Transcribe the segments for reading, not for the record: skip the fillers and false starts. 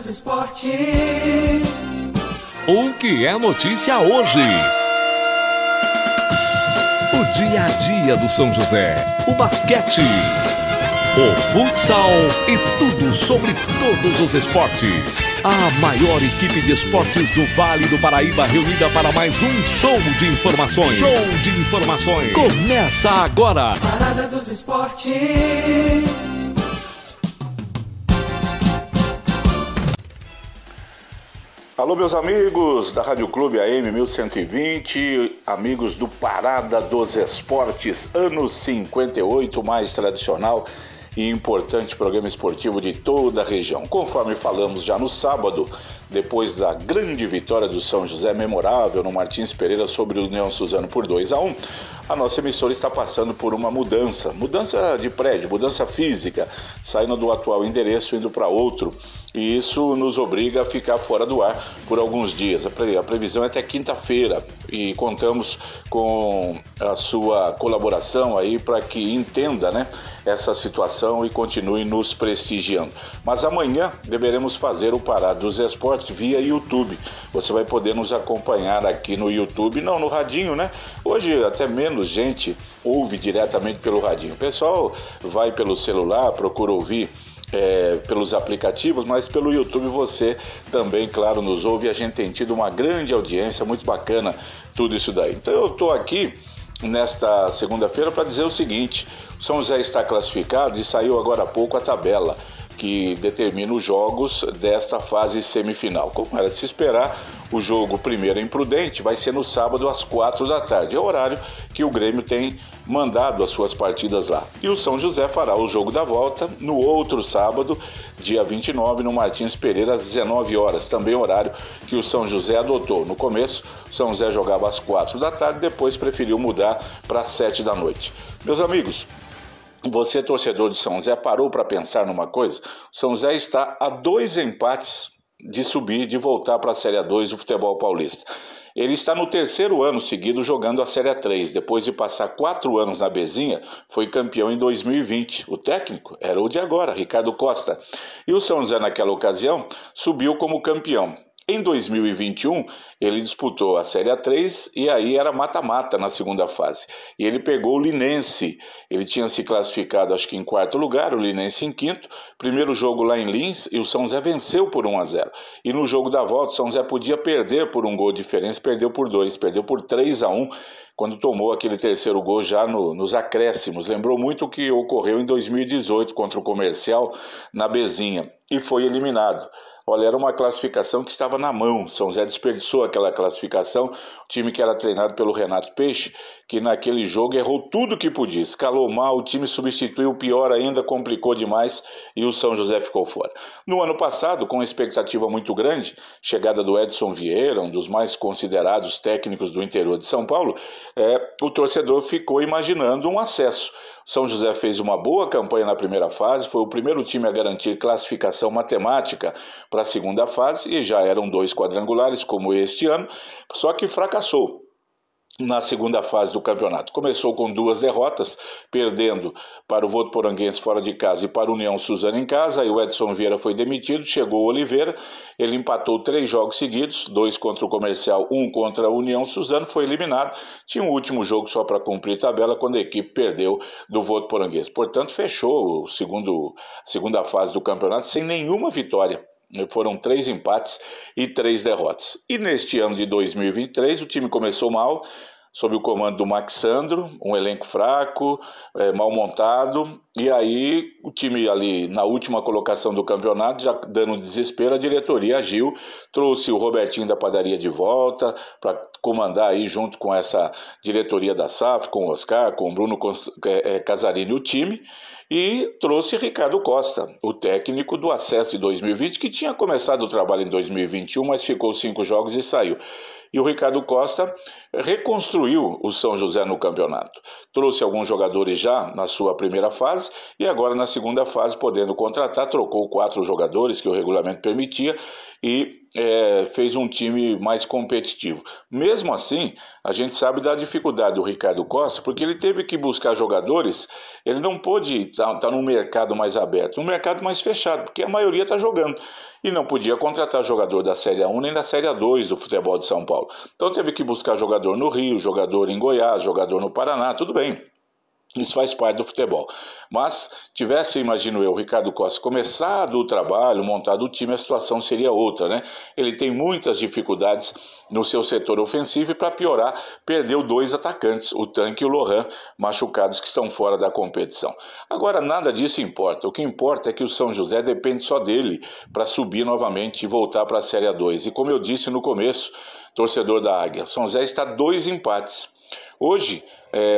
dos Esportes. O que é notícia hoje? O dia a dia do São José, o basquete, o futsal e tudo sobre todos os esportes. A maior equipe de esportes do Vale do Paraíba reunida para mais um show de informações. Começa agora. Parada dos Esportes. Alô, meus amigos da Rádio Clube AM 1120, amigos do Parada dos Esportes, anos 58, mais tradicional e importante programa esportivo de toda a região. Conforme falamos já no sábado, depois da grande vitória do São José, memorável no Martins Pereira sobre o União Suzano por 2-1, a nossa emissora está passando por uma mudança de prédio, mudança física, saindo do atual endereço indo para outro, e isso nos obriga a ficar fora do ar por alguns dias. A previsão é até quinta-feira e contamos com a sua colaboração aí para que entenda, né, essa situação e continue nos prestigiando. Mas amanhã deveremos fazer o Parada dos Esportes via YouTube. Você vai poder nos acompanhar aqui no YouTube, não no radinho, né? Hoje até menos gente ouve diretamente pelo radinho. O pessoal vai pelo celular, procura ouvir pelos aplicativos, mas pelo YouTube você também, claro, nos ouve. A gente tem tido uma grande audiência, muito bacana tudo isso daí. Então eu estou aqui nesta segunda-feira para dizer o seguinte: o São José está classificado e saiu agora há pouco a tabela que determina os jogos desta fase semifinal. Como era de se esperar, o jogo primeiro em Prudente vai ser no sábado às 4 da tarde. É o horário que o Grêmio tem mandado as suas partidas lá. E o São José fará o jogo da volta no outro sábado, dia 29, no Martins Pereira, às 19 horas. Também horário que o São José adotou. No começo, o São José jogava às 4 da tarde, depois preferiu mudar para as 7 da noite. Meus amigos, você, torcedor de São José, parou para pensar numa coisa? O São José está a 2 empates de subir, de voltar para a Série A2 do futebol paulista. Ele está no 3º ano seguido jogando a Série A3. Depois de passar 4 anos na Bezinha, foi campeão em 2020. O técnico era o de agora, Ricardo Costa. E o São José, naquela ocasião, subiu como campeão. Em 2021, ele disputou a Série A3 e aí era mata-mata na segunda fase. E ele pegou o Linense. Ele tinha se classificado, acho que em 4º lugar, o Linense em 5º. Primeiro jogo lá em Lins e o São José venceu por 1-0. E no jogo da volta, o São José podia perder por 1 gol de diferença, perdeu por 2, perdeu por 3-1, quando tomou aquele terceiro gol já nos acréscimos. Lembrou muito o que ocorreu em 2018 contra o Comercial na Bezinha e foi eliminado. Olha, era uma classificação que estava na mão. São José desperdiçou aquela classificação. O time que era treinado pelo Renato Peixe, que naquele jogo errou tudo que podia. Escalou mal, o time substituiu, pior ainda, complicou demais e o São José ficou fora. No ano passado, com uma expectativa muito grande, chegada do Edson Vieira, um dos mais considerados técnicos do interior de São Paulo, o torcedor ficou imaginando um acesso. São José fez uma boa campanha na primeira fase, foi o primeiro time a garantir classificação matemática para a segunda fase e já eram 2 quadrangulares, como este ano, só que fracassou na segunda fase do campeonato. Começou com 2 derrotas, perdendo para o Votuporanguense fora de casa e para o União Suzano em casa. Aí o Edson Vieira foi demitido, chegou o Oliveira, ele empatou 3 jogos seguidos, 2 contra o Comercial, 1 contra a União Suzano, foi eliminado. Tinha um último jogo só para cumprir tabela quando a equipe perdeu do Votuporanguense. Portanto, fechou a segunda fase do campeonato sem nenhuma vitória. Foram 3 empates e 3 derrotas. E neste ano de 2023 o time começou mal, sob o comando do Maxandro, um elenco fraco, mal montado, e aí o time ali na última colocação do campeonato, já dando desespero, a diretoria agiu, trouxe o Robertinho da Padaria de volta para comandar aí junto com essa diretoria da SAF, com o Oscar, com o Bruno Casarini o time, e trouxe Ricardo Costa, o técnico do acesso de 2020, que tinha começado o trabalho em 2021, mas ficou 5 jogos e saiu. E o Ricardo Costa reconstruiu o São José no campeonato. Trouxe alguns jogadores já na sua primeira fase e agora na segunda fase, podendo contratar, trocou 4 jogadores que o regulamento permitia e fez um time mais competitivo. Mesmo assim, a gente sabe da dificuldade do Ricardo Costa, porque ele teve que buscar jogadores, ele não pôde estar num mercado mais aberto, num mercado mais fechado, porque a maioria está jogando. E não podia contratar jogador da Série A1 nem da Série A2 do futebol de São Paulo. Então teve que buscar jogador no Rio, jogador em Goiás, jogador no Paraná, tudo bem. Isso faz parte do futebol. Mas tivesse, imagino eu, o Ricardo Costa começado o trabalho, montado o time, a situação seria outra, né? Ele tem muitas dificuldades no seu setor ofensivo e, para piorar, perdeu 2 atacantes, o Tanque e o Lohan, machucados, que estão fora da competição. Agora, nada disso importa. O que importa é que o São José depende só dele para subir novamente e voltar para a Série A2. E como eu disse no começo, torcedor da Águia, o São José está 2 empates. Hoje,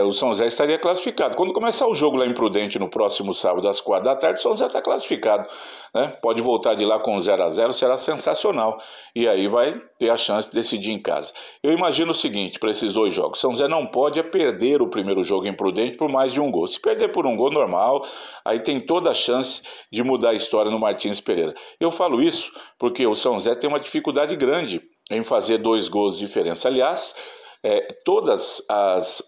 o São José estaria classificado. Quando começar o jogo lá em Prudente, no próximo sábado, às 4 da tarde, o São José está classificado, né? Pode voltar de lá com 0-0, será sensacional. E aí vai ter a chance de decidir em casa. Eu imagino o seguinte, para esses 2 jogos. São José não pode perder o primeiro jogo em Prudente por mais de 1 gol. Se perder por 1 gol, normal, aí tem toda a chance de mudar a história no Martins Pereira. Eu falo isso porque o São José tem uma dificuldade grande em fazer 2 gols de diferença. Aliás, todas as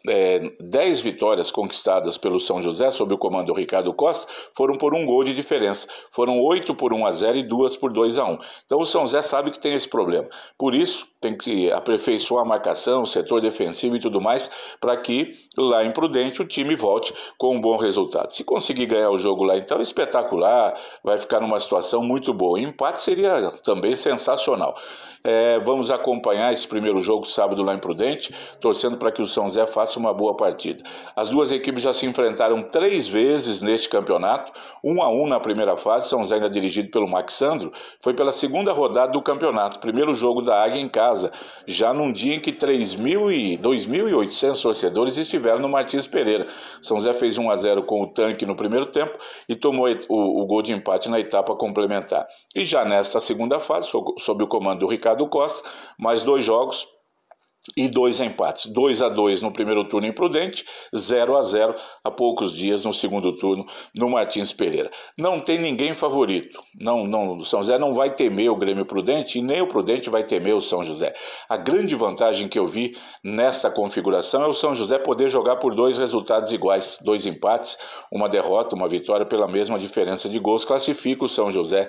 10 vitórias conquistadas pelo São José sob o comando do Ricardo Costa foram por 1 gol de diferença. Foram 8 por 1-0 e 2 por 2-1. Então o São José sabe que tem esse problema. Por isso tem que aperfeiçoar a marcação, o setor defensivo e tudo mais, para que lá em Prudente o time volte com um bom resultado. Se conseguir ganhar o jogo lá, então, espetacular, vai ficar numa situação muito boa. O empate seria também sensacional. Vamos acompanhar esse primeiro jogo sábado lá em Prudente, torcendo para que o São José faça uma boa partida. As 2 equipes já se enfrentaram 3 vezes neste campeonato, 1-1 na primeira fase. São José, ainda dirigido pelo Maxandro, foi pela 2ª rodada do campeonato, primeiro jogo da Águia em casa, já num dia em que 2.800 torcedores estiveram no Martins Pereira. São José fez 1-0 com o Tanque no primeiro tempo e tomou o gol de empate na etapa complementar. E já nesta segunda fase, sob o comando do Ricardo Costa, mais 2 jogos e 2 empates, 2-2 no primeiro turno em Prudente, 0-0 há poucos dias no segundo turno no Martins Pereira. Não tem ninguém favorito, o São José não vai temer o Grêmio Prudente e nem o Prudente vai temer o São José. A grande vantagem que eu vi nesta configuração é o São José poder jogar por 2 resultados iguais, 2 empates, uma derrota, uma vitória pela mesma diferença de gols, classifica o São José,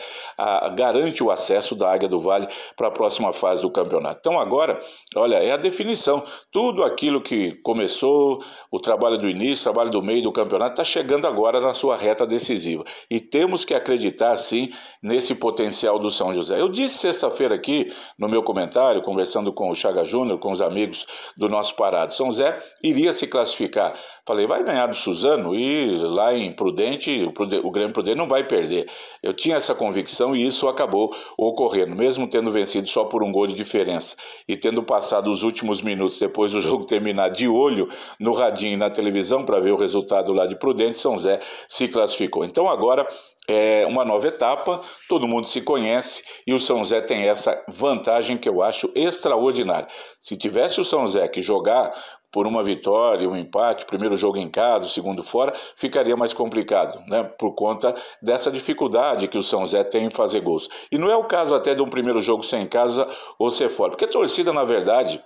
garante o acesso da Águia do Vale para a próxima fase do campeonato. Então agora, olha, é a definição. Tudo aquilo que começou, o trabalho do início, o trabalho do meio do campeonato, está chegando agora na sua reta decisiva. E temos que acreditar, sim, nesse potencial do São José. Eu disse sexta-feira aqui, no meu comentário, conversando com o Chaga Júnior, com os amigos do nosso Parado, São José iria se classificar. Falei, vai ganhar do Suzano e lá em Prudente, o Grêmio Prudente não vai perder. Eu tinha essa convicção e isso acabou ocorrendo, mesmo tendo vencido só por 1 gol de diferença e tendo passado os últimos minutos depois do jogo terminar de olho no radinho e na televisão para ver o resultado lá de Prudente, São José se classificou. Então agora é uma nova etapa, todo mundo se conhece e o São José tem essa vantagem que eu acho extraordinária. Se tivesse o São José que jogar por uma vitória, um empate, primeiro jogo em casa, o segundo fora, ficaria mais complicado, né? Por conta dessa dificuldade que o São José tem em fazer gols. E não é o caso até de um primeiro jogo ser em casa ou ser fora, porque a torcida, na verdade,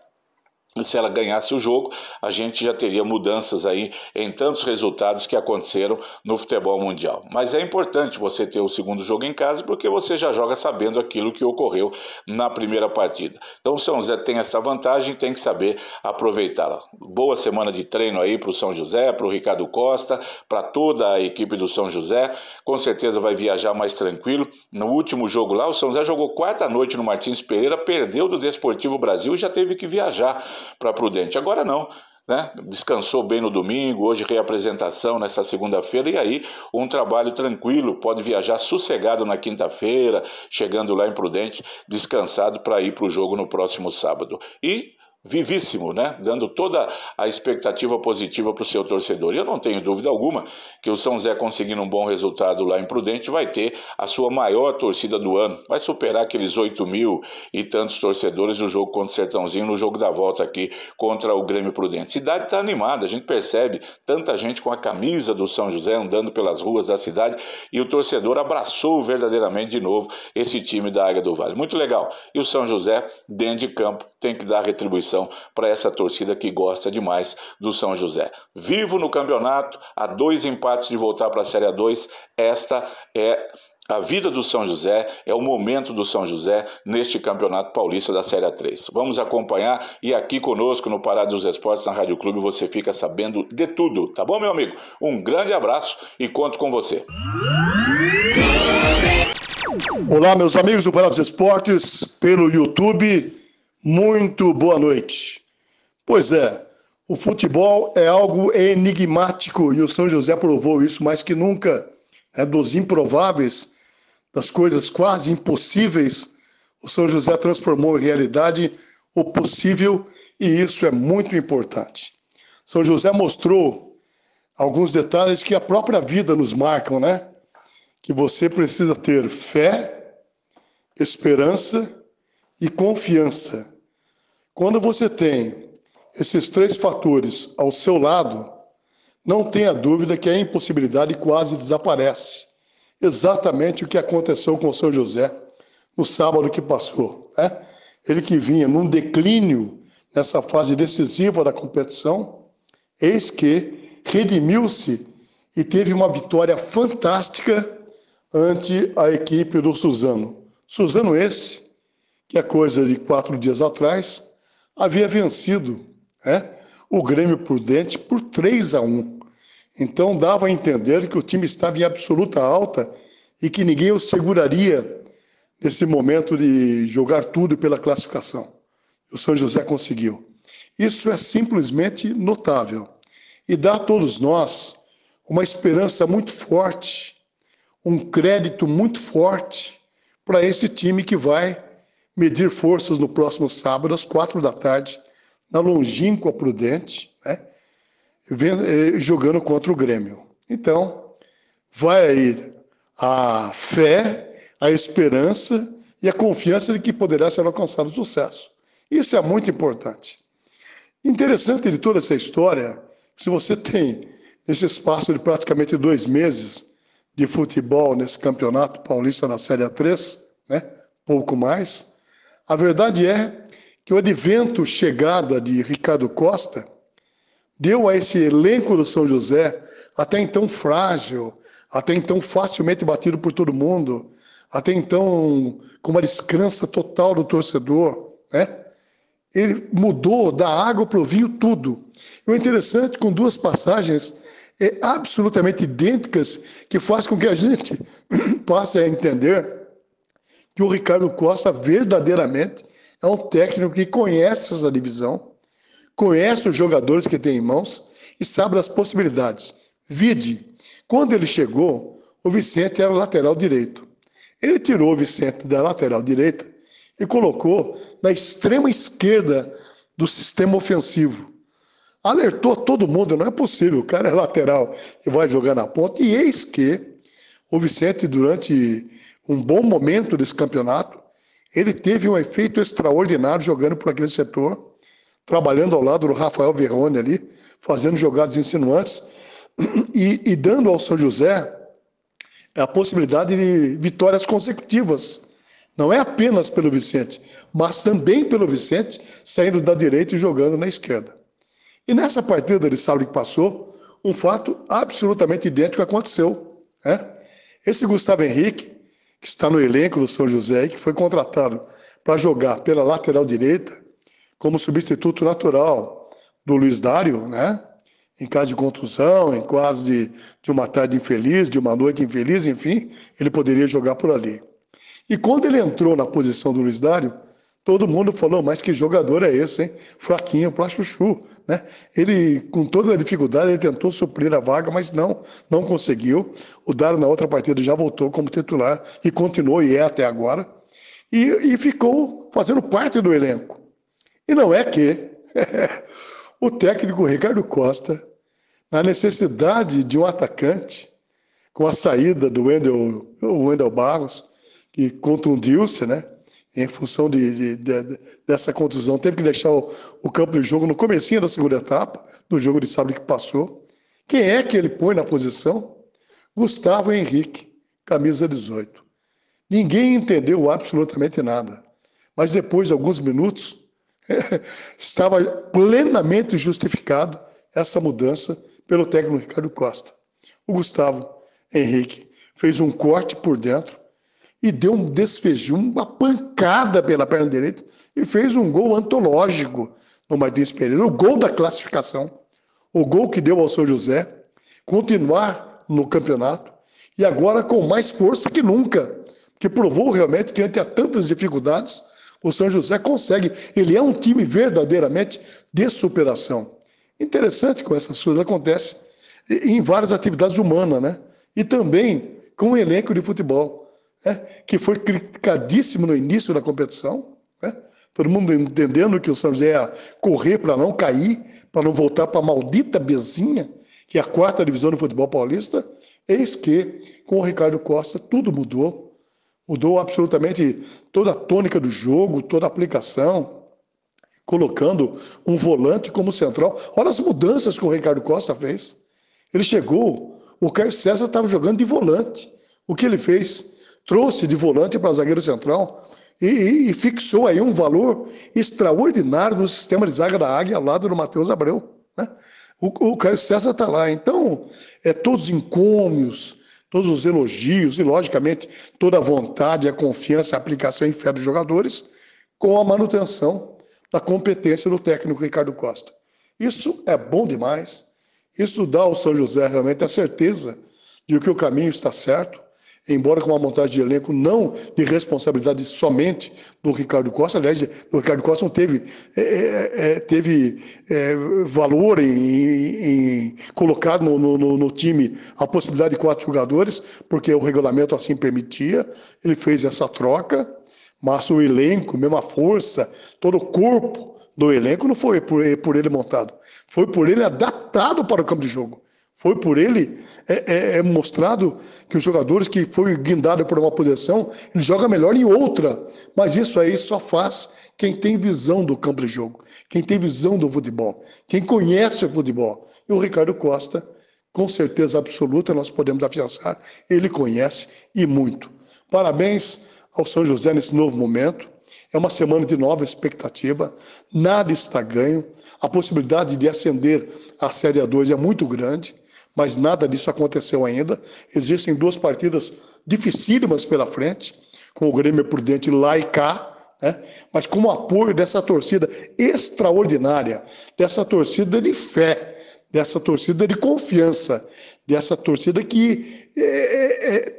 se ela ganhasse o jogo, a gente já teria mudanças aí em tantos resultados que aconteceram no futebol mundial. Mas é importante você ter o segundo jogo em casa, porque você já joga sabendo aquilo que ocorreu na primeira partida. Então o São José tem essa vantagem e tem que saber aproveitá-la. Boa semana de treino aí para o São José, para o Ricardo Costa, para toda a equipe do São José. Com certeza vai viajar mais tranquilo. No último jogo lá, o São José jogou 4ª noite no Martins Pereira, perdeu do Desportivo Brasil e já teve que viajar para Prudente. Agora não, né? Descansou bem no domingo, hoje reapresentação nessa segunda-feira e aí um trabalho tranquilo, pode viajar sossegado na quinta-feira, chegando lá em Prudente, descansado para ir para o jogo no próximo sábado. E vivíssimo, né? Dando toda a expectativa positiva para o seu torcedor. E eu não tenho dúvida alguma que o São José, conseguindo um bom resultado lá em Prudente, vai ter a sua maior torcida do ano. Vai superar aqueles 8 mil e tantos torcedores do jogo contra o Sertãozinho, no jogo da volta aqui contra o Grêmio Prudente. A cidade está animada, a gente percebe tanta gente com a camisa do São José andando pelas ruas da cidade, e o torcedor abraçou verdadeiramente de novo esse time da Águia do Vale. Muito legal. E o São José, dentro de campo, tem que dar retribuição para essa torcida que gosta demais do São José. Vivo no campeonato, há 2 empates de voltar para a Série A2. Esta é a vida do São José, é o momento do São José neste Campeonato Paulista da Série A3. Vamos acompanhar, e aqui conosco no Parada dos Esportes, na Rádio Clube, você fica sabendo de tudo, tá bom, meu amigo? Um grande abraço e conto com você. Olá, meus amigos do Parada dos Esportes, pelo YouTube. Muito boa noite. Pois é, o futebol é algo enigmático e o São José provou isso mais que nunca. Dos improváveis, das coisas quase impossíveis, o São José transformou em realidade o possível, e isso é muito importante. São José mostrou alguns detalhes que a própria vida nos marcam, né? Que você precisa ter fé, esperança e confiança. Quando você tem esses 3 fatores ao seu lado, não tenha dúvida que a impossibilidade quase desaparece. Exatamente o que aconteceu com o São José no sábado que passou, né? Ele que vinha num declínio nessa fase decisiva da competição, eis que redimiu-se e teve uma vitória fantástica ante a equipe do Suzano. Suzano esse, que é coisa de 4 dias atrás, havia vencido, o Grêmio Prudente por 3-1. Então dava a entender que o time estava em absoluta alta e que ninguém o seguraria nesse momento de jogar tudo pela classificação. O São José conseguiu. Isso é simplesmente notável e dá a todos nós uma esperança muito forte, um crédito muito forte para esse time que vai medir forças no próximo sábado, às 4 da tarde, na longínqua Prudente, jogando contra o Grêmio. Então, vai aí a fé, a esperança e a confiança de que poderá ser alcançado o sucesso. Isso é muito importante. Interessante de toda essa história, se você tem esse espaço de praticamente 2 meses de futebol nesse campeonato paulista da Série A3, pouco mais, a verdade é que o advento, chegada de Ricardo Costa, deu a esse elenco do São José, até então frágil, até então facilmente batido por todo mundo, até então com uma descrença total do torcedor, Ele mudou da água para o vinho tudo. E o interessante, com 2 passagens absolutamente idênticas, que faz com que a gente passe a entender que o Ricardo Costa verdadeiramente é um técnico que conhece essa divisão, conhece os jogadores que tem em mãos e sabe das possibilidades. Vide, quando ele chegou, o Vicente era lateral direito. Ele tirou o Vicente da lateral direita e colocou na extrema esquerda do sistema ofensivo. Alertou todo mundo, não é possível, o cara é lateral e vai jogar na ponta. E eis que o Vicente, durante um bom momento desse campeonato, ele teve um efeito extraordinário jogando por aquele setor, trabalhando ao lado do Rafael Verrone ali, fazendo jogadas insinuantes e dando ao São José a possibilidade de vitórias consecutivas. Não é apenas pelo Vicente, mas também pelo Vicente saindo da direita e jogando na esquerda. E nessa partida de sábado que passou, um fato absolutamente idêntico aconteceu. Esse Gustavo Henrique, que está no elenco do São José, que foi contratado para jogar pela lateral direita, como substituto natural do Luiz Dário, em caso de contusão, em caso de uma tarde infeliz, de uma noite infeliz, enfim, ele poderia jogar por ali. E quando ele entrou na posição do Luiz Dário, todo mundo falou, mas que jogador é esse, hein? Fraquinho pra chuchu, Ele, com toda a dificuldade, ele tentou suprir a vaga, mas não conseguiu. O Dário, na outra partida, já voltou como titular e continuou, e é até agora, e ficou fazendo parte do elenco. E não é que O técnico Ricardo Costa, na necessidade de um atacante, com a saída do Wendel Barros, que contundiu-se, né? Em função dessa contusão, teve que deixar o campo de jogo no comecinho da segunda etapa, do jogo de sábado que passou. Quem é que ele põe na posição? Gustavo Henrique, camisa 18. Ninguém entendeu absolutamente nada. Mas depois de alguns minutos, estava plenamente justificado essa mudança pelo técnico Ricardo Costa. O Gustavo Henrique fez um corte por dentro e deu um desfejo, uma pancada pela perna direita e fez um gol antológico no Martins Pereira. O gol da classificação, o gol que deu ao São José continuar no campeonato e agora com mais força que nunca, que provou realmente que ante tantas dificuldades o São José consegue. Ele é um time verdadeiramente de superação. Interessante como essas coisas acontecem em várias atividades humanas, né? E também com o elenco de futebol, né? Que foi criticadíssimo no início da competição, né? Todo mundo entendendo que o São José ia correr para não cair, para não voltar para a maldita Bezinha, que é a 4ª divisão do futebol paulista. Eis que, com o Ricardo Costa, tudo mudou. Mudou absolutamente toda a tônica do jogo, toda a aplicação, colocando um volante como central. Olha as mudanças que o Ricardo Costa fez. Ele chegou, o Caio César estava jogando de volante. O que ele fez? Trouxe de volante para zagueiro central e fixou aí um valor extraordinário no sistema de zaga da Águia ao lado do Matheus Abreu, né? O Caio César está lá. Então, todos os encômios, todos os elogios e, logicamente, toda a vontade, a confiança, a aplicação e fé dos jogadores com a manutenção da competência do técnico Ricardo Costa. Isso é bom demais. Isso dá ao São José realmente a certeza de que o caminho está certo, embora com uma montagem de elenco não de responsabilidade somente do Ricardo Costa. Aliás, o Ricardo Costa não teve valor em colocar no time a possibilidade de 4 jogadores, porque o regulamento assim permitia. Ele fez essa troca, mas o elenco, mesmo a força, todo o corpo do elenco não foi por ele montado, foi por ele adaptado para o campo de jogo. Foi por ele mostrado que os jogadores que foi guindado por uma posição, ele joga melhor em outra. Mas isso aí só faz quem tem visão do campo de jogo, quem tem visão do futebol, quem conhece o futebol. E o Ricardo Costa, com certeza absoluta, nós podemos afiançar, ele conhece e muito. Parabéns ao São José nesse novo momento. É uma semana de nova expectativa, nada está ganho. A possibilidade de ascender à Série A2 é muito grande, mas nada disso aconteceu ainda. Existem 2 partidas dificílimas pela frente, com o Grêmio Prudente lá e cá, né? Mas com o apoio dessa torcida extraordinária, dessa torcida de fé, dessa torcida de confiança, dessa torcida que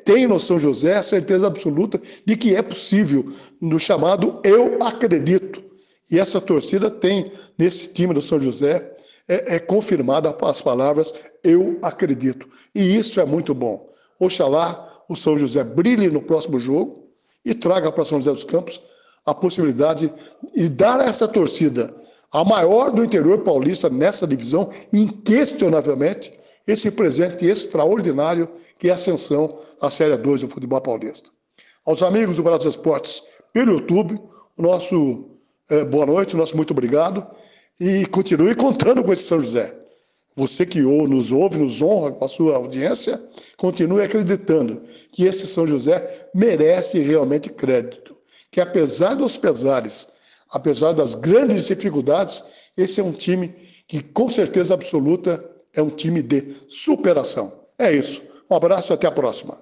tem no São José a certeza absoluta de que é possível, no chamado Eu Acredito. E essa torcida tem, nesse time do São José, confirmada as palavras Eu Acredito. E isso é muito bom. Oxalá o São José brilhe no próximo jogo e traga para São José dos Campos a possibilidade de dar a essa torcida, a maior do interior paulista nessa divisão, inquestionavelmente, esse presente extraordinário que é a ascensão à Série 2 do futebol paulista. Aos amigos do Brasil Esportes pelo YouTube, o nosso boa noite, o nosso muito obrigado e continue contando com esse São José. Você que nos ouve, nos honra com a sua audiência, continue acreditando que esse São José merece realmente crédito, que apesar dos pesares, apesar das grandes dificuldades, esse é um time que com certeza absoluta é um time de superação. É isso. Um abraço e até a próxima.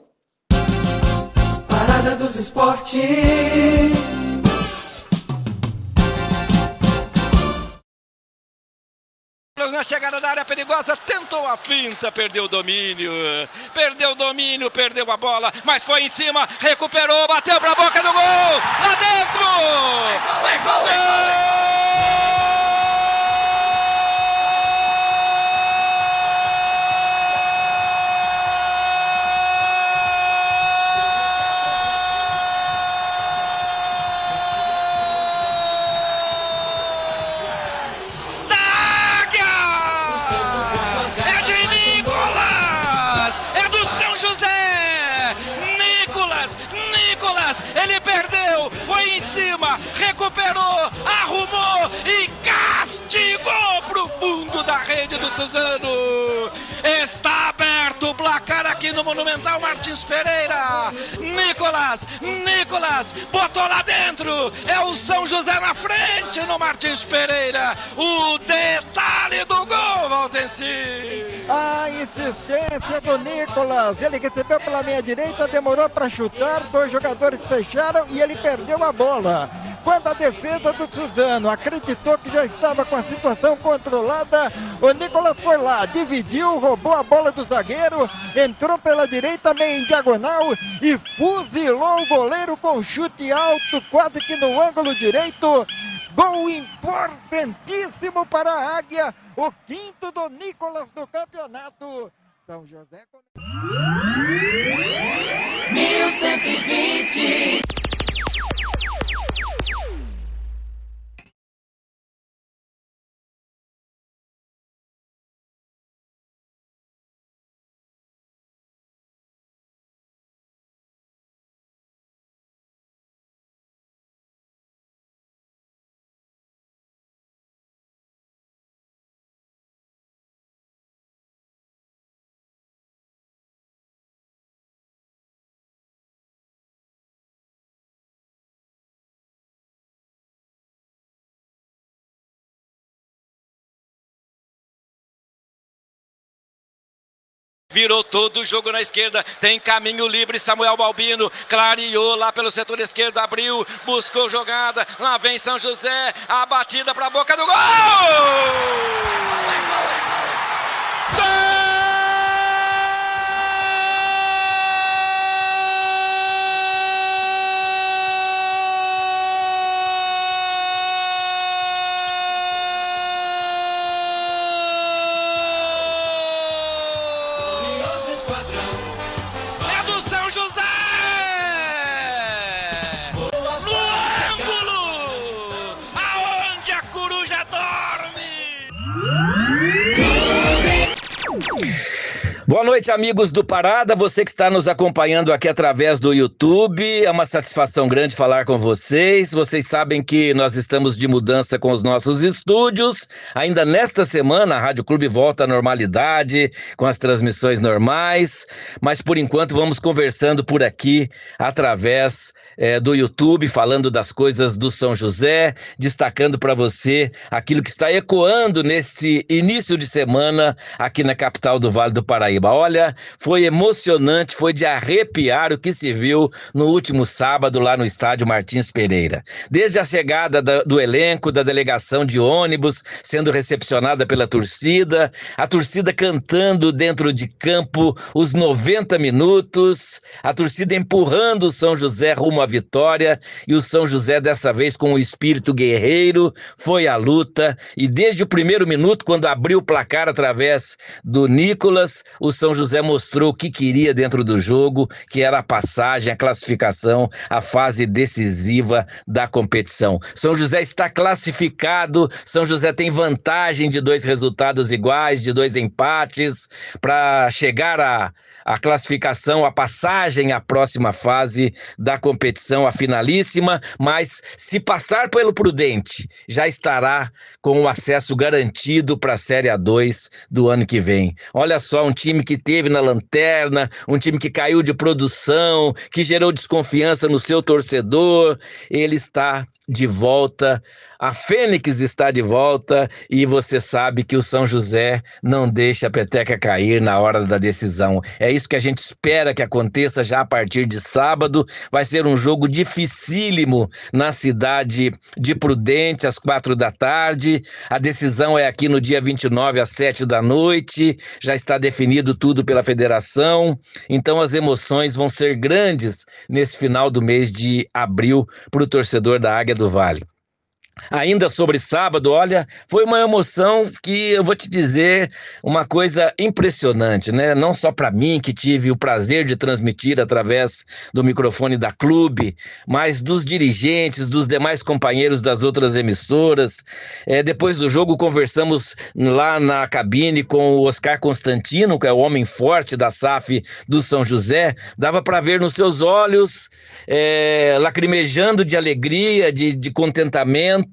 Parada dos Esportes. Na chegada da área perigosa, tentou a finta, perdeu o domínio, perdeu a bola, mas foi em cima, recuperou, bateu para a boca do gol, lá dentro! É gol! Nicolas, ele perdeu, foi em cima, recuperou, arrumou e castigou pro fundo da rede do Suzano. Está aberto o placar aqui no Monumental Martins Pereira. Nicolas, botou lá dentro. É o São José na frente no Martins Pereira. O detalhe do gol, Valtenci. A insistência do Nicolas. Ele recebeu pela meia direita, demorou para chutar. 2 jogadores fecharam e ele perdeu a bola. Quando a defesa do Suzano acreditou que já estava com a situação controlada, o Nicolas foi lá, dividiu, roubou a bola do zagueiro, entrou pela direita, meio em diagonal e fuzilou o goleiro com chute alto, quase que no ângulo direito. Gol importantíssimo para a Águia, o 5º do Nicolas do campeonato. São José... 1120. Virou todo o jogo na esquerda, tem caminho livre, Samuel Balbino, clareou lá pelo setor esquerdo, abriu, buscou jogada, lá vem São José, a batida para a boca do gol! Gol! Boa noite, amigos do Parada, você que está nos acompanhando aqui através do YouTube, é uma satisfação grande falar com vocês. Vocês sabem que nós estamos de mudança com os nossos estúdios, ainda nesta semana a Rádio Clube volta à normalidade, com as transmissões normais, mas por enquanto vamos conversando por aqui através do YouTube, falando das coisas do São José, destacando para você aquilo que está ecoando nesse início de semana aqui na capital do Vale do Paraíba. Olha, foi emocionante, foi de arrepiar o que se viu no último sábado lá no estádio Martins Pereira. Desde a chegada do elenco, da delegação de ônibus, sendo recepcionada pela torcida, a torcida cantando dentro de campo os 90 minutos, a torcida empurrando o São José rumo à vitória, e o São José dessa vez com o espírito guerreiro, foi à luta, e desde o primeiro minuto, quando abriu o placar através do Nicolas, o São José mostrou o que queria dentro do jogo, que era a passagem, a classificação, a fase decisiva da competição. São José está classificado, São José tem vantagem de 2 resultados iguais, de 2 empates, para chegar à classificação, a passagem à próxima fase da competição, a finalíssima, mas se passar pelo Prudente, já estará com o acesso garantido para a Série A2 do ano que vem. Olha só, um time que teve na lanterna, um time que caiu de produção, que gerou desconfiança no seu torcedor, ele está de volta, a Fênix está de volta, e você sabe que o São José não deixa a peteca cair na hora da decisão. É isso que a gente espera que aconteça já a partir de sábado. Vai ser um jogo dificílimo na cidade de Prudente, às 4 da tarde. A decisão é aqui no dia 29, às 7 da noite. Já está definido tudo pela federação. Então as emoções vão ser grandes nesse final do mês de abril para o torcedor da Águia do Vale. Ainda sobre sábado, olha, foi uma emoção que eu vou te dizer uma coisa impressionante, né? Não só para mim, que tive o prazer de transmitir através do microfone da Clube, mas dos dirigentes, dos demais companheiros das outras emissoras. Depois do jogo, conversamos lá na cabine com o Oscar Constantino, que é o homem forte da SAF do São José. Dava para ver nos seus olhos, lacrimejando de alegria, de contentamento,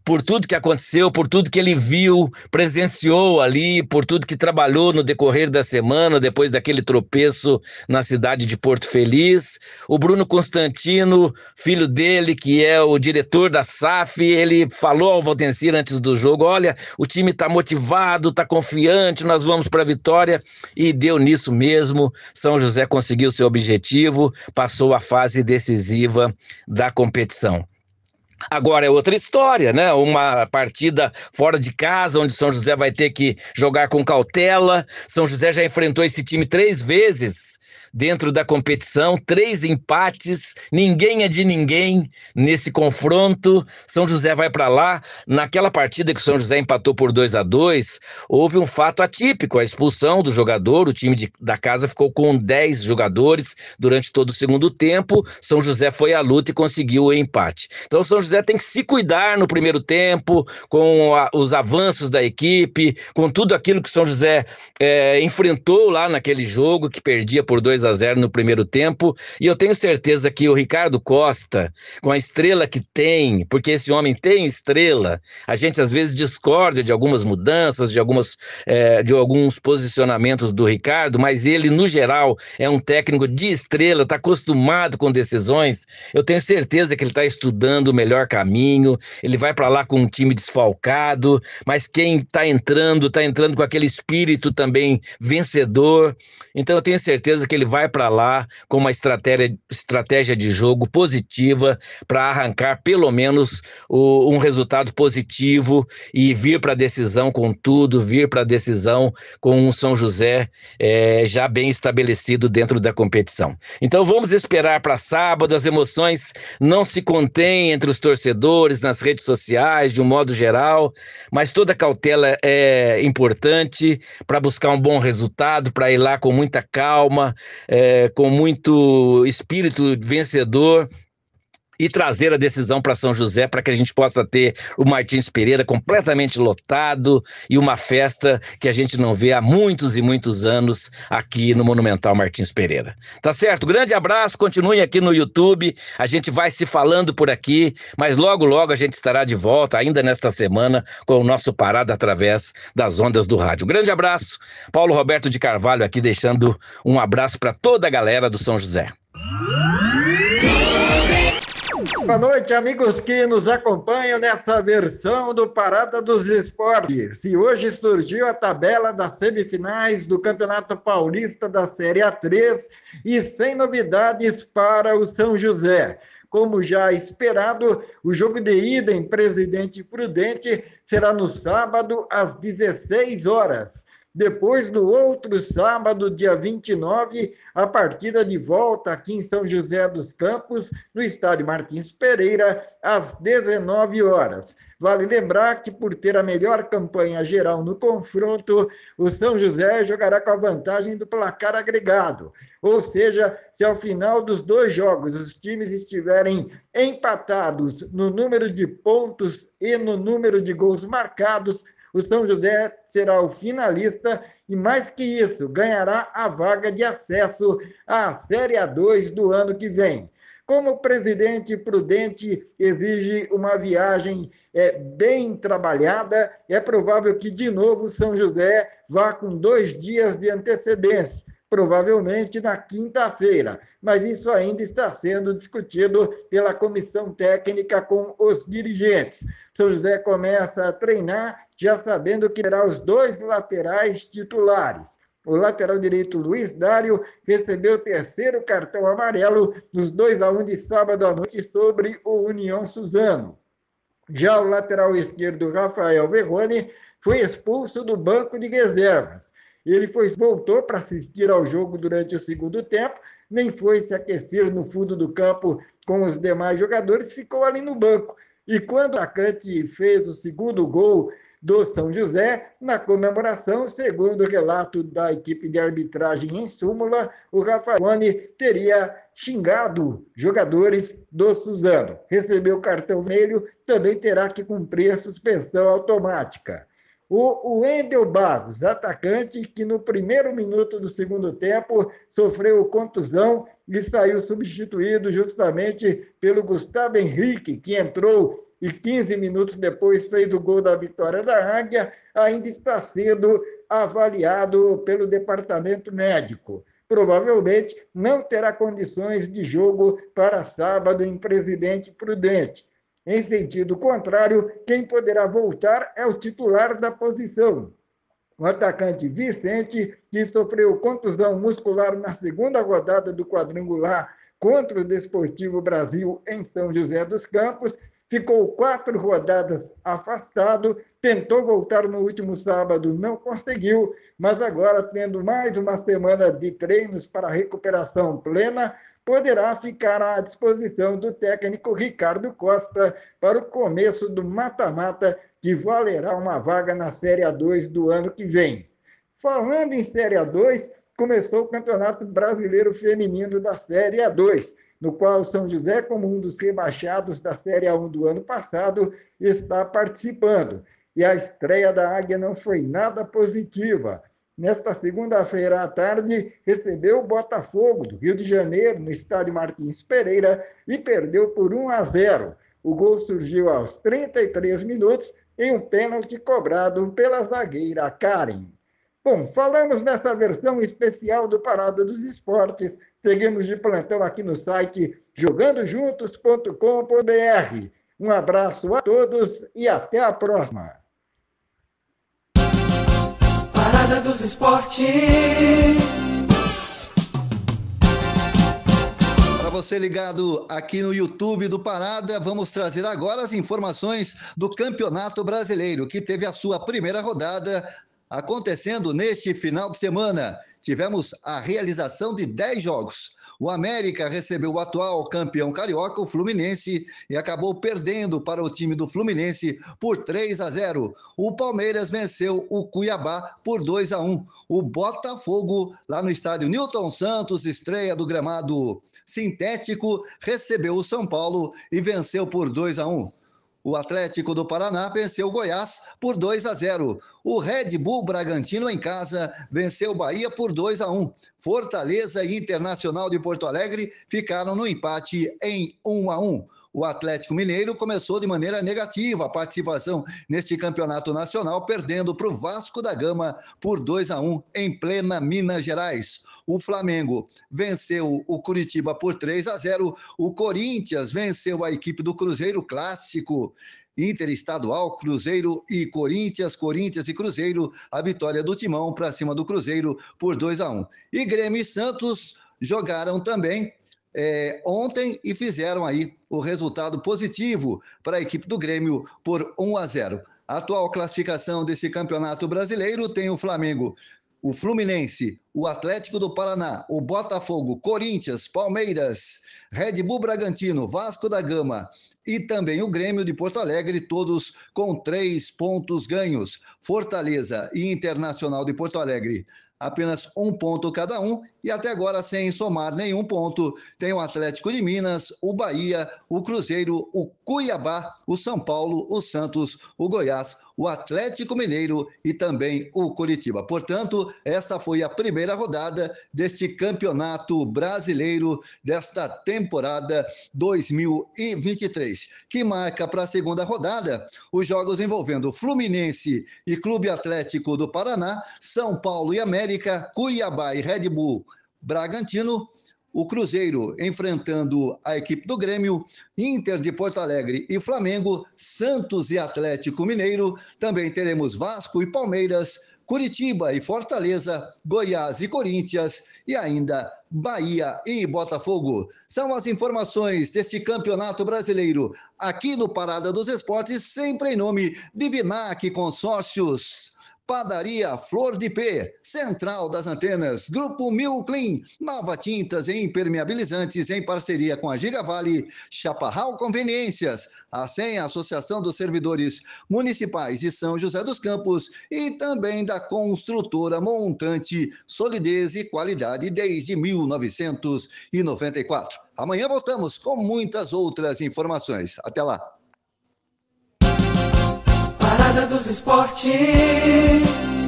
por tudo que aconteceu, por tudo que ele viu, presenciou ali, por tudo que trabalhou no decorrer da semana, depois daquele tropeço na cidade de Porto Feliz. O Bruno Constantino, filho dele, que é o diretor da SAF, ele falou ao Valdecir antes do jogo: olha, o time está motivado, está confiante, nós vamos para a vitória, e deu nisso mesmo. São José conseguiu seu objetivo, passou a fase decisiva da competição. Agora é outra história, né? Uma partida fora de casa, onde São José vai ter que jogar com cautela. São José já enfrentou esse time 3 vezes dentro da competição, 3 empates, ninguém é de ninguém nesse confronto. São José vai para lá. Naquela partida que o São José empatou por 2-2, houve um fato atípico, a expulsão do jogador. O time da casa ficou com 10 jogadores durante todo o segundo tempo. São José foi à luta e conseguiu o empate. Então o São José tem que se cuidar no primeiro tempo, com os avanços da equipe, com tudo aquilo que o São José enfrentou lá naquele jogo, que perdia por 2-0 no primeiro tempo. E eu tenho certeza que o Ricardo Costa, com a estrela que tem, porque esse homem tem estrela, a gente às vezes discorda de algumas mudanças, de alguns posicionamentos do Ricardo, mas ele, no geral, é um técnico de estrela, está acostumado com decisões. Eu tenho certeza que ele está estudando o melhor caminho. Ele vai para lá com um time desfalcado, mas quem está entrando com aquele espírito também vencedor. Então eu tenho certeza que ele vai para lá com uma estratégia de jogo positiva para arrancar pelo menos um resultado positivo e vir para a decisão com tudo, vir para a decisão com um São José já bem estabelecido dentro da competição. Então vamos esperar para sábado. As emoções não se contêm entre os torcedores, nas redes sociais, de um modo geral, mas toda cautela é importante para buscar um bom resultado, para ir lá com muita calma, com muito espírito vencedor, e trazer a decisão para São José, para que a gente possa ter o Martins Pereira completamente lotado e uma festa que a gente não vê há muitos e muitos anos aqui no Monumental Martins Pereira. Tá certo? Grande abraço, continuem aqui no YouTube, a gente vai se falando por aqui, mas logo logo a gente estará de volta, ainda nesta semana, com o nosso Parada através das ondas do rádio. Grande abraço, Paulo Roberto de Carvalho aqui, deixando um abraço para toda a galera do São José. Boa noite, amigos que nos acompanham nessa versão do Parada dos Esportes. E hoje surgiu a tabela das semifinais do Campeonato Paulista da Série A3 e sem novidades para o São José. Como já esperado, o jogo de ida em Presidente Prudente será no sábado às 16 horas. Depois, no outro sábado, dia 29, a partida de volta aqui em São José dos Campos, no estádio Martins Pereira, às 19 horas. Vale lembrar que, por ter a melhor campanha geral no confronto, o São José jogará com a vantagem do placar agregado. Ou seja, se ao final dos 2 jogos os times estiverem empatados no número de pontos e no número de gols marcados, o São José será o finalista e, mais que isso, ganhará a vaga de acesso à Série A2 do ano que vem. Como o Presidente Prudente exige uma viagem bem trabalhada, é provável que, de novo, o São José vá com 2 dias de antecedência, provavelmente na quinta-feira, mas isso ainda está sendo discutido pela comissão técnica com os dirigentes. São José começa a treinar já sabendo que terá os 2 laterais titulares. O lateral direito Luiz Dário recebeu o 3º cartão amarelo nos 2-1 de sábado à noite sobre o União Suzano. Já o lateral esquerdo Rafael Verrone foi expulso do banco de reservas. Ele voltou para assistir ao jogo durante o segundo tempo, nem foi se aquecer no fundo do campo com os demais jogadores, ficou ali no banco. E quando o atacante fez o segundo gol do São José, na comemoração, segundo o relato da equipe de arbitragem em súmula, o Raffaelloni teria xingado jogadores do Suzano. Recebeu cartão vermelho, também terá que cumprir a suspensão automática. O Wendel Barros, atacante que no primeiro minuto do segundo tempo sofreu contusão e saiu substituído justamente pelo Gustavo Henrique, que entrou e 15 minutos depois fez o gol da vitória da Águia, ainda está sendo avaliado pelo departamento médico. Provavelmente não terá condições de jogo para sábado em Presidente Prudente. Em sentido contrário, quem poderá voltar é o titular da posição. O atacante Vicente, que sofreu contusão muscular na segunda rodada do quadrangular contra o Desportivo Brasil em São José dos Campos, ficou 4 rodadas afastado, tentou voltar no último sábado, não conseguiu, mas agora, tendo mais uma semana de treinos para recuperação plena, poderá ficar à disposição do técnico Ricardo Costa para o começo do mata-mata, que valerá uma vaga na Série A2 do ano que vem. Falando em Série A2, começou o Campeonato Brasileiro Feminino da Série A2, no qual São José, como um dos rebaixados da Série A1 do ano passado, está participando. E a estreia da Águia não foi nada positiva. Nesta segunda-feira à tarde, recebeu o Botafogo, do Rio de Janeiro, no estádio Martins Pereira, e perdeu por 1-0. O gol surgiu aos 33 minutos, em um pênalti cobrado pela zagueira Karen. Bom, falamos nessa versão especial do Parada dos Esportes. Seguimos de plantão aqui no site jogandojuntos.com.br. Um abraço a todos e até a próxima. Parada dos Esportes. Para você ligado aqui no YouTube do Parada, vamos trazer agora as informações do Campeonato Brasileiro, que teve a sua primeira rodada acontecendo neste final de semana. Tivemos a realização de 10 jogos. O América recebeu o atual campeão carioca, o Fluminense, e acabou perdendo para o time do Fluminense por 3-0. O Palmeiras venceu o Cuiabá por 2-1. O Botafogo, lá no estádio Newton Santos, estreia do gramado sintético, recebeu o São Paulo e venceu por 2-1. O Atlético do Paraná venceu o Goiás por 2-0. O Red Bull Bragantino em casa venceu o Bahia por 2-1. Fortaleza e Internacional de Porto Alegre ficaram no empate em 1-1. O Atlético Mineiro começou de maneira negativa a participação neste campeonato nacional, perdendo para o Vasco da Gama por 2-1 em plena Minas Gerais. O Flamengo venceu o Curitiba por 3-0. O Corinthians venceu a equipe do Cruzeiro Clássico Interestadual, Cruzeiro e Corinthians e Cruzeiro, a vitória do Timão para cima do Cruzeiro por 2-1. E Grêmio e Santos jogaram também ontem e fizeram aí o resultado positivo para a equipe do Grêmio por 1-0. A atual classificação desse campeonato brasileiro tem o Flamengo, o Fluminense, o Atlético do Paraná, o Botafogo, Corinthians, Palmeiras, Red Bull Bragantino, Vasco da Gama e também o Grêmio de Porto Alegre, todos com 3 pontos ganhos. Fortaleza e Internacional de Porto Alegre, apenas 1 ponto cada um, e até agora sem somar nenhum ponto. Tem o Atlético de Minas, o Bahia, o Cruzeiro, o Cuiabá, o São Paulo, o Santos, o Goiás, o Atlético Mineiro e também o Curitiba. Portanto, esta foi a primeira rodada deste Campeonato Brasileiro desta temporada 2023, que marca para a segunda rodada os jogos envolvendo Fluminense e Clube Atlético do Paraná, São Paulo e América, Cuiabá e Red Bull Bragantino, o Cruzeiro enfrentando a equipe do Grêmio, Inter de Porto Alegre e Flamengo, Santos e Atlético Mineiro. Também teremos Vasco e Palmeiras, Curitiba e Fortaleza, Goiás e Corinthians e ainda Bahia e Botafogo. São as informações deste Campeonato Brasileiro aqui no Parada dos Esportes, sempre em nome de Vinac Consórcios. Padaria Flor de P, Central das Antenas, Grupo Mil Clean, Nova Tintas e Impermeabilizantes em parceria com a Gigavale, Chaparral Conveniências, a Senha, Associação dos Servidores Municipais de São José dos Campos e também da construtora montante, solidez e qualidade desde 1994. Amanhã voltamos com muitas outras informações. Até lá. Parada dos Esportes.